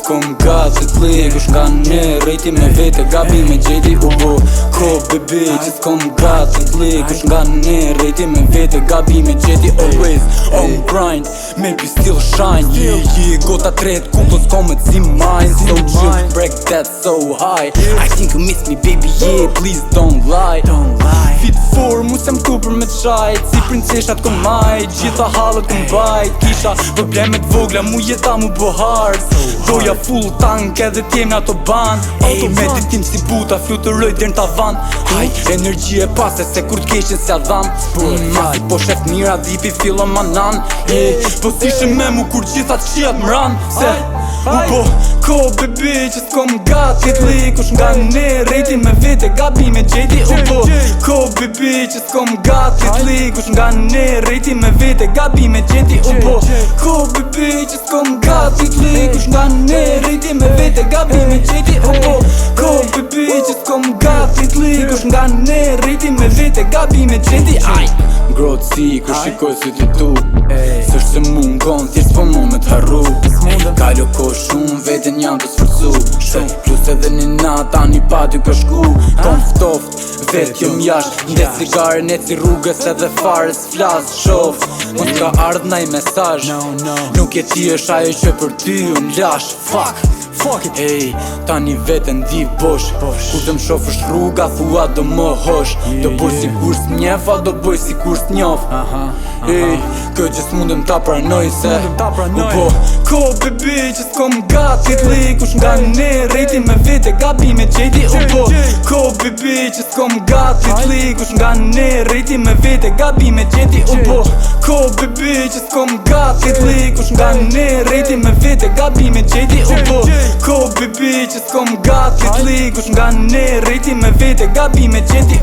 s'kom gati t'likush nga ne, rejti me vete gabi me gjeti u bo. Ko bebe që s'kom gati t'likush nga ne, rejti me vete gabi me gjeti. Always on grind, maybe still shine. Yeah, gota tret kuko s'kom si mine. So chill, break that so high. I think you miss me baby, yeah, please don't lie. Fit for mu sem tu për me t'shajt, si princeshat kom majt, gjitha halët kom bajt. Kisha problemet vogla, mu jeta mu bo hard. Doja full tank edhe t'jem në autoban. Me ditim si buta, flutëroj dher në tavan. Energji e pase se kur t'keshin se adham. Masi po shef mira, dhipi fillon manan. Po s'ishe me mu kur gjitha t'qiat m'ran. Se u po ko bebe që s'kom gati t'likush nga ne, rejti me vete gabi me gjeti. U po ko bebe që s'kom gati t'likush nga ne, rejti me vete gabi me gjeti. U po ko bebe që s'kom gati t'likush nga ne, rejti me vete gabi me gjeti. U po ko bebe që s'kom gati t'likush nga ne, rejti me vete gabi me gjeti. Aj ngrot si kur shikoj si t'i tu, s'është se mungon, thjesht po mu me t'harru. Kalo ko shumë, veten jam të sforcu. Plus edhe një nat, tani pa ty përshku. Kom ftoft, vet jëm jasht, nde cigare, ne si rrugës edhe fares flas shof. Mos ka ardh naj mesazh, nuk e ti është ajo që për ty unë lash. Fuck it. Ej, tani veten di bosh. Kur të m'shofësh rruga, thua do më hosh. Do bëj si kur s'mjef, a do bëj si kur s'njof. Ej, kë që s'mundem ta pranoj se u po ko bebe që s'kom gati t'likush nga ne, rejti me vete gabi me gjeti. U po ko bebe që s'kom gati t'likush nga ne, rejti me vete gabi me gjeti. U po ko bebe që s'kom gati t'likush nga ne, rejti me vete gabi me gjeti. U po ko bebe që s'kom gati t'likush nga ne, rejti me vete gabi me gjeti.